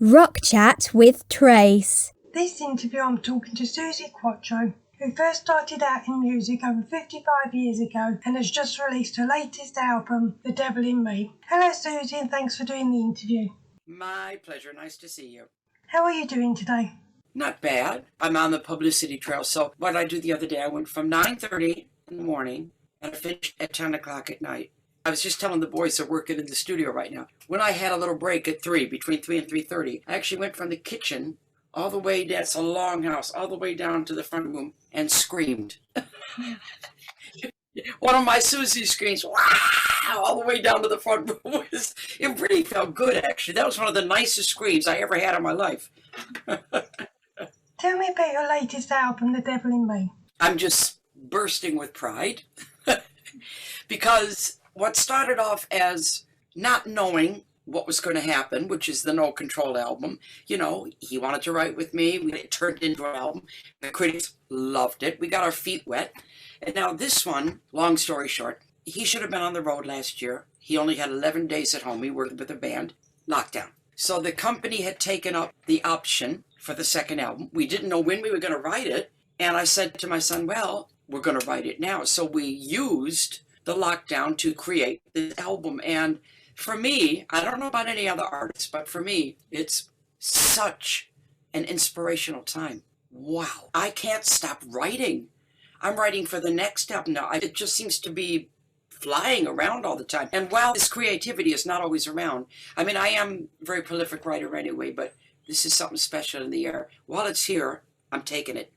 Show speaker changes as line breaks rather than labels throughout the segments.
Rock Chat with Trace.
This interview I'm talking to Suzi Quatro, who first started out in music over 55 years ago and has just released her latest album, The Devil in Me. Hello Suzi, and thanks for doing the interview.
My pleasure, nice to see you.
How are you doing today?
Not bad. I'm on the publicity trail, so what I do the other day, I went from 9:30 in the morning and I finished at 10 o'clock at night. I was just telling the boys they're working in the studio right now. When I had a little break at 3, between 3 and 3:30, I actually went from the kitchen all the way, that's a long house, all the way down to the front room and screamed. One of my Suzi screams, wow, all the way down to the front room. It really felt good, actually. That was one of the nicest screams I ever had in my life.
Tell me about your latest album, The Devil in Me.
I'm just bursting with pride because what started off as not knowing what was going to happen, which is the No Control album, you know, he wanted to write with me. It turned into an album. The critics loved it. We got our feet wet. And now this one, long story short, he should have been on the road last year. He only had 11 days at home. He worked with a band. Lockdown. So the company had taken up the option for the second album. We didn't know when we were going to write it. And I said to my son, well, we're going to write it now. So we used the lockdown to create this album. And for me, I don't know about any other artists, but for me, it's such an inspirational time. Wow. I can't stop writing. I'm writing for the next album now. It just seems to be flying around all the time. And while this creativity is not always around, I mean, I am a very prolific writer anyway, but this is something special in the air. While it's here, I'm taking it,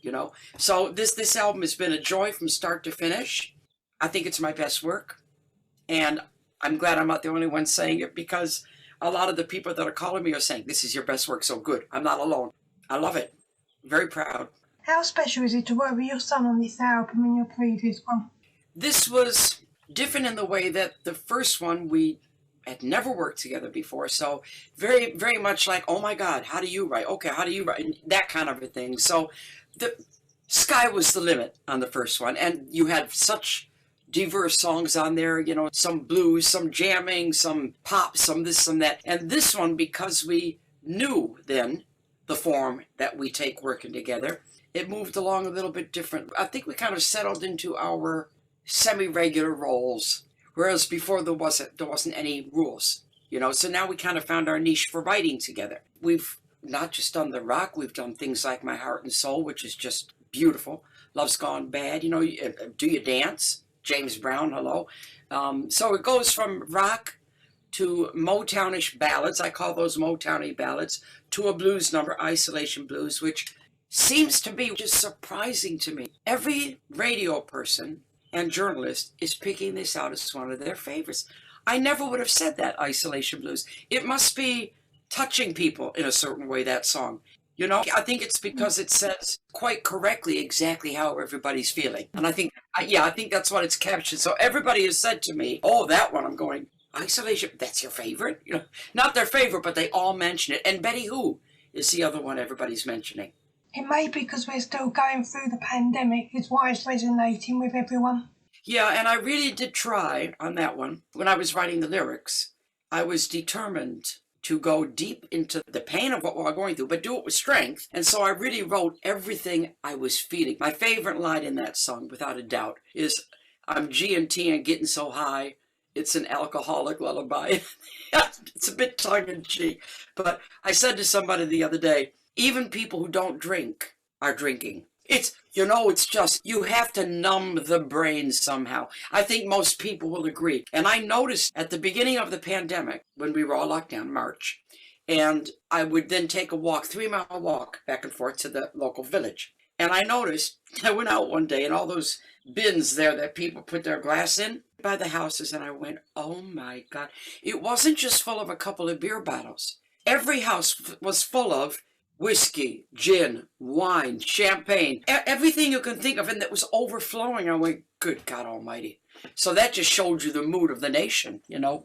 you know. So this album has been a joy from start to finish. I think it's my best work. And I'm glad I'm not the only one saying it, because a lot of the people that are calling me are saying, this is your best work, so good. I'm not alone. I love it. Very proud.
How special is it to work with your son on this album and your previous one?
This was different in the way that the first one we had never worked together before. So very, very much like, oh my God, how do you write? Okay, how do you write? And that kind of a thing. So the sky was the limit on the first one. And you had such diverse songs on there, you know, some blues, some jamming, some pop, some this, some that. And this one, because we knew then the form that we take working together, it moved along a little bit different. I think we kind of settled into our semi-regular roles, whereas before there wasn't any rules, you know. So now we kind of found our niche for writing together. We've not just done the rock, we've done things like My Heart and Soul, which is just beautiful. Love's Gone Bad, you know, Do You Dance? James Brown, hello. So it goes from rock to Motownish ballads, I call those Motowny ballads, to a blues number, Isolation Blues, which seems to be just surprising to me. Every radio person and journalist is picking this out as one of their favorites. I never would have said that, Isolation Blues. It must be touching people in a certain way, that song. You know, I think it's because it says quite correctly exactly how everybody's feeling. And I think that's what it's captured. So everybody has said to me, oh, that one, I'm going, Isolation, that's your favorite? You know, not their favorite, but they all mention it. And Betty Who is the other one everybody's mentioning.
It may be because we're still going through the pandemic, is why it's resonating with everyone.
Yeah, and I really did try on that one. When I was writing the lyrics, I was determined to go deep into the pain of what we're going through, but do it with strength. And so I really wrote everything I was feeling. My favorite line in that song, without a doubt, is I'm G&T and getting so high, it's an alcoholic lullaby. It's a bit tongue-in-cheek. But I said to somebody the other day, even people who don't drink are drinking. It's just, you have to numb the brain somehow. I think most people will agree. And I noticed at the beginning of the pandemic, when we were all locked down, March, and I would then take a walk, 3-mile walk back and forth to the local village. And I noticed, I went out one day and all those bins there that people put their glass in by the houses, and I went, oh my God. It wasn't just full of a couple of beer bottles. Every house was full of whiskey, gin, wine, champagne, everything you can think of, and that was overflowing. I went, good God Almighty. So that just showed you the mood of the nation, you know.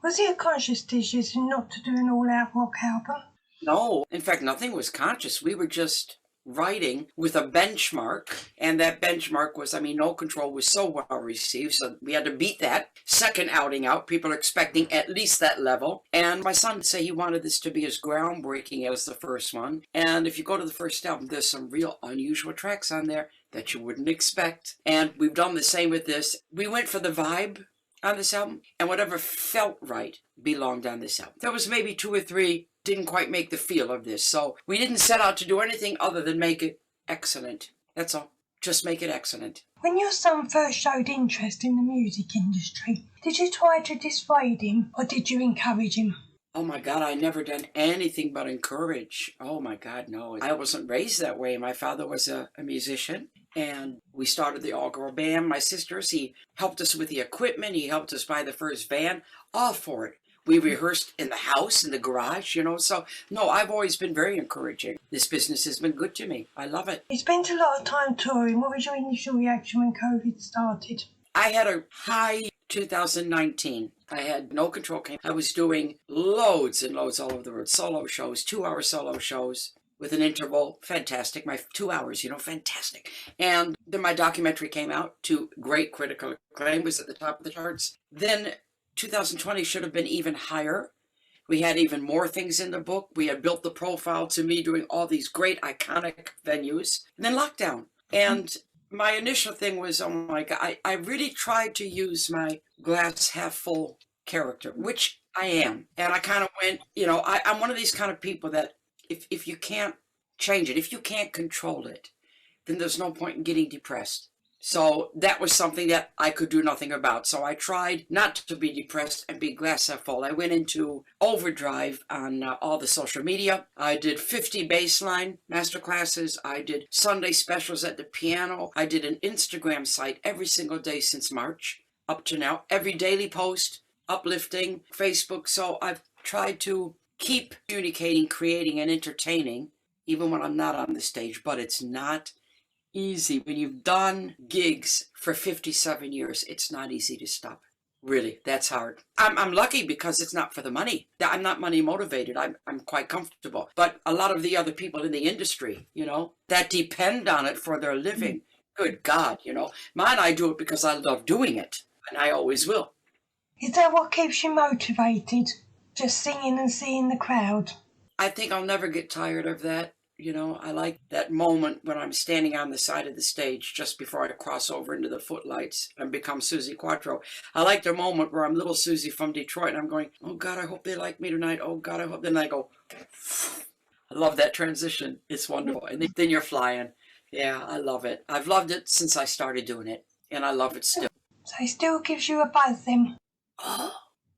Was it a conscious decision not to do an all-out rock album?
No, in fact, nothing was conscious. We were just writing with a benchmark, and that benchmark was, No Control was so well received, so we had to beat that. Second outing out, people are expecting at least that level, and my son would say he wanted this to be as groundbreaking as the first one. And if you go to the first album, there's some real unusual tracks on there that you wouldn't expect, and we've done the same with this. We went for the vibe on this album, and whatever felt right belonged on this album. There was maybe 2 or 3 didn't quite make the feel of this, so we didn't set out to do anything other than make it excellent. That's all. Just make it excellent.
When your son first showed interest in the music industry, did you try to dissuade him or did you encourage him?
Oh my God, I never done anything but encourage. Oh my God, no. I wasn't raised that way. My father was a musician, and we started the all-girl band. My sisters, he helped us with the equipment. He helped us buy the first van, all for it. We rehearsed in the house, in the garage, So, no, I've always been very encouraging. This business has been good to me. I love it.
You spent a lot of time touring. What was your initial reaction when COVID started?
I had a high 2019. I had No Control came. I was doing loads and loads all over the world. Solo shows, 2-hour solo shows with an interval. Fantastic. My 2 hours, fantastic. And then my documentary came out to great critical acclaim, was at the top of the charts. Then 2020 should have been even higher. We had even more things in the book. We had built the profile to me doing all these great iconic venues. And then lockdown. And my initial thing was, oh my God, I really tried to use my glass half full character, which I am. And I kind of went, I'm one of these kind of people that if you can't change it, if you can't control it, then there's no point in getting depressed. So that was something that I could do nothing about. So I tried not to be depressed and be glass half full. I went into overdrive on all the social media. I did 50 baseline masterclasses. I did Sunday specials at the piano. I did an Instagram site every single day since March up to now. Every daily post, uplifting, Facebook. So I've tried to keep communicating, creating, and entertaining, even when I'm not on the stage. But it's not easy. When you've done gigs for 57 years, it's not easy to stop. Really, that's hard. I'm lucky because it's not for the money. I'm not money motivated. I'm quite comfortable. But a lot of the other people in the industry, that depend on it for their living. Good God, Mine, I do it because I love doing it, and I always will.
Is that what keeps you motivated? Just singing and seeing the crowd?
I think I'll never get tired of that. I like that moment when I'm standing on the side of the stage just before I cross over into the footlights and become Suzi Quatro. I like the moment where I'm little Susie from Detroit and I'm going, oh God, I hope they like me tonight. Oh God, I hope. Then I go, I love that transition. It's wonderful. And then you're flying. Yeah, I love it. I've loved it since I started doing it, and I love it still.
So it still gives you a buzz then?
Oh,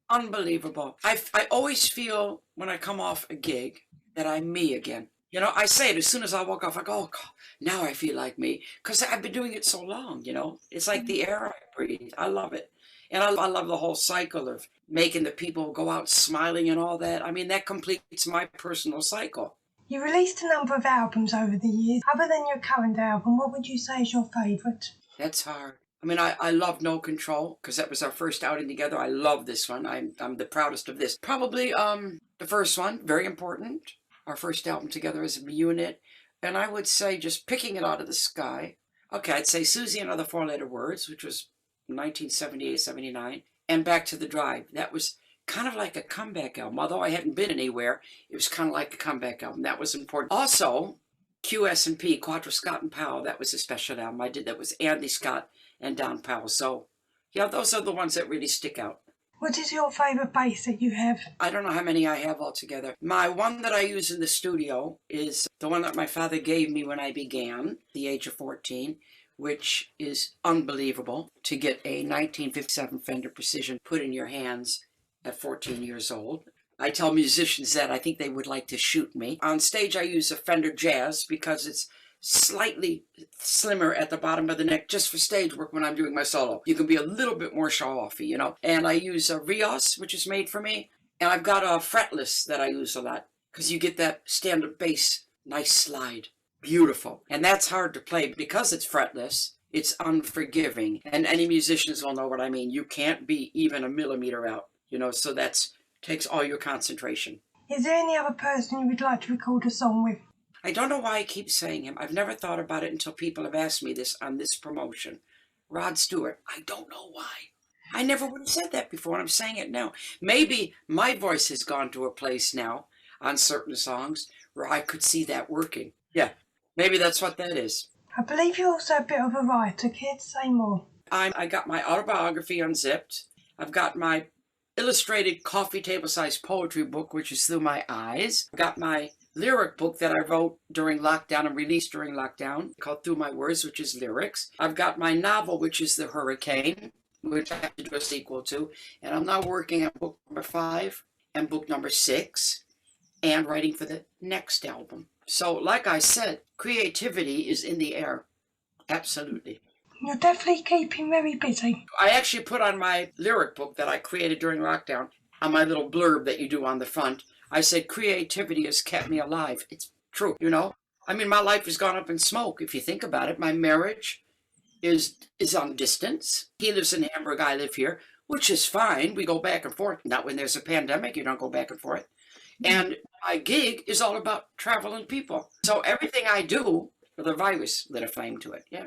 unbelievable. I always feel when I come off a gig that I'm me again. I say it as soon as I walk off, I go, oh, God, now I feel like me. Because I've been doing it so long, It's like the air I breathe. I love it. And I love the whole cycle of making the people go out smiling and all that. That completes my personal cycle.
You released a number of albums over the years. Other than your current album, what would you say is your favourite?
That's hard. I love No Control because that was our first outing together. I love this one. I'm the proudest of this. Probably the first one, very important. Our first album together as a unit. And I would say, just picking it out of the sky, okay, I'd say Susie and Other Four-Letter Words, which was 1978-79, and Back to the Drive. That was kind of like a comeback album. Although I hadn't been anywhere, it was kind of like a comeback album. That was important. Also, QS&P, Quatro, Scott and Powell, that was a special album I did. That was Andy Scott and Don Powell. So, yeah, those are the ones that really stick out.
What is your favourite bass that you have?
I don't know how many I have altogether. My one that I use in the studio is the one that my father gave me when I began, at the age of 14, which is unbelievable to get a 1957 Fender Precision put in your hands at 14 years old. I tell musicians that I think they would like to shoot me. On stage, I use a Fender Jazz because it's slightly slimmer at the bottom of the neck just for stage work when I'm doing my solo. You can be a little bit more show-offy, And I use a Rios, which is made for me. And I've got a fretless that I use a lot because you get that stand-up bass, nice slide, beautiful. And that's hard to play because it's fretless. It's unforgiving. And any musicians will know what I mean. You can't be even a millimeter out, so that's takes all your concentration.
Is there any other person you would like to record a song with?
I don't know why I keep saying him. I've never thought about it until people have asked me this on this promotion. Rod Stewart. I don't know why. I never would have said that before, and I'm saying it now. Maybe my voice has gone to a place now on certain songs where I could see that working. Yeah, maybe that's what that is.
I believe you're also a bit of a writer. Care to say more?
I got my autobiography unzipped. I've got my illustrated coffee table size poetry book, which is Through My Eyes. I've got my lyric book that I wrote during lockdown and released during lockdown called Through My Words, which is lyrics. I've got my novel, which is The Hurricane, which I have to do a sequel to. And I'm now working on book number 5 and book number 6 and writing for the next album. So like I said, creativity is in the air. Absolutely.
You're definitely keeping very busy.
I actually put on my lyric book that I created during lockdown, on my little blurb that you do on the front, I said, creativity has kept me alive. It's true, you know? I mean, my life has gone up in smoke, if you think about it. My marriage is on distance. He lives in Hamburg, I live here, which is fine. We go back and forth. Not when there's a pandemic, you don't go back and forth. And my gig is all about travel and people. So everything I do, the virus lit a flame to it. Yeah.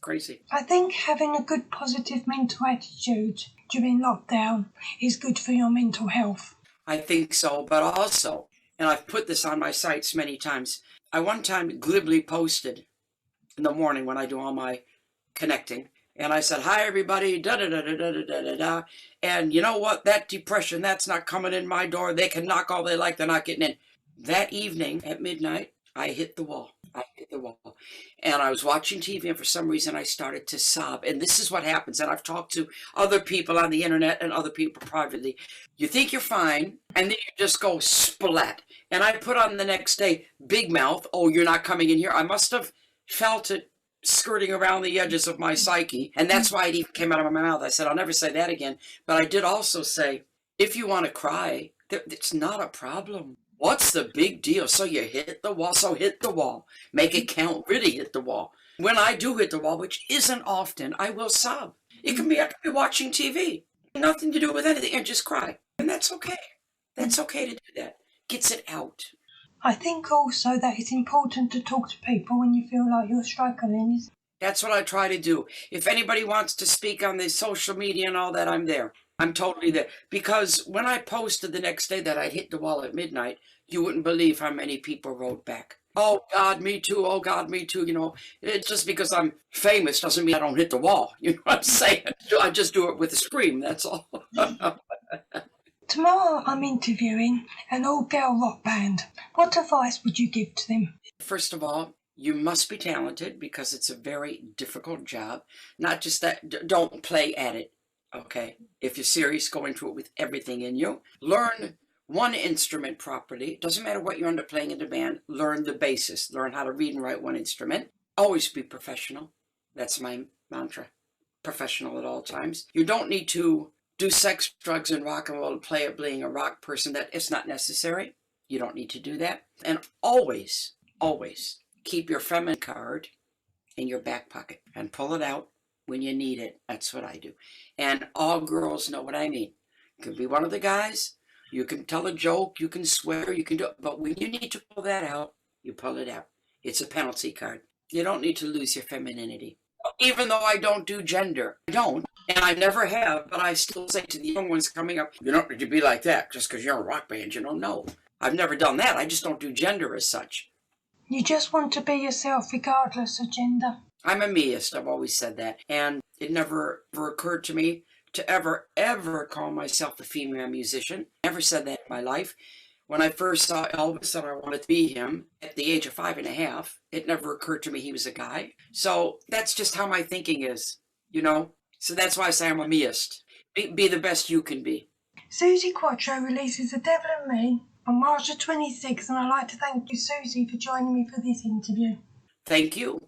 Crazy.
I think having a good positive mental attitude during lockdown is good for your mental health.
I think so, but also, and I've put this on my sites many times, I one time glibly posted in the morning when I do all my connecting, and I said, hi everybody, da-da-da-da-da-da-da-da, and you know what, that depression, that's not coming in my door, they can knock all they like, they're not getting in. That evening at midnight, I hit the wall. And I was watching TV, and for some reason I started to sob. And this is what happens. And I've talked to other people on the internet and other people privately. You think you're fine, and then you just go splat. And I put on the next day, big mouth, oh, you're not coming in here. I must have felt it skirting around the edges of my psyche. And that's why it even came out of my mouth. I said, I'll never say that again. But I did also say, if you want to cry, it's not a problem. What's the big deal? So you hit the wall, so hit the wall. Make it count, really hit the wall. When I do hit the wall, which isn't often, I will sob. It can be, I could be watching TV. Nothing to do with anything, and just cry. And that's okay. That's okay to do that. Gets it out.
I think also that it's important to talk to people when you feel like you're struggling.
That's what I try to do. If anybody wants to speak on the social media and all that, I'm there. I'm totally there. Because when I posted the next day that I'd hit the wall at midnight, you wouldn't believe how many people wrote back. Oh, God, me too. Oh, God, me too. You know, it's just because I'm famous doesn't mean I don't hit the wall. You know what I'm saying? I just do it with a scream. That's all.
Tomorrow I'm interviewing an all-girl rock band. What advice would you give to them?
First of all, you must be talented because it's a very difficult job. Not just that, don't play at it. Okay, if you're serious, go into it with everything in you. Learn one instrument properly. Doesn't matter what you end up playing in the band. Learn the basis. Learn how to read and write one instrument. Always be professional. That's my mantra. Professional at all times. You don't need to do sex, drugs, and rock and roll to play at being a rock person. That it's not necessary. You don't need to do that. And always, always keep your feminine card in your back pocket and pull it out when you need it. That's what I do. And all girls know what I mean. You can be one of the guys. You can tell a joke. You can swear. You can do it. But when you need to pull that out, you pull it out. It's a penalty card. You don't need to lose your femininity. Even though I don't do gender. I don't. And I never have. But I still say to the young ones coming up, you don't need to be like that just because you're a rock band. You don't know. I've never done that. I just don't do gender as such.
You just want to be yourself regardless of gender.
I'm a meist. I've always said that. And it never occurred to me to ever call myself a female musician. Never said that in my life. When I first saw Elvis and I wanted to be him at the age of 5.5, it never occurred to me he was a guy. So that's just how my thinking is, you know? So that's why I say I'm a meist. Be the best you can be.
Suzi Quatro releases The Devil and Me on March the 26th, and I'd like to thank you, Suzi, for joining me for this interview.
Thank you.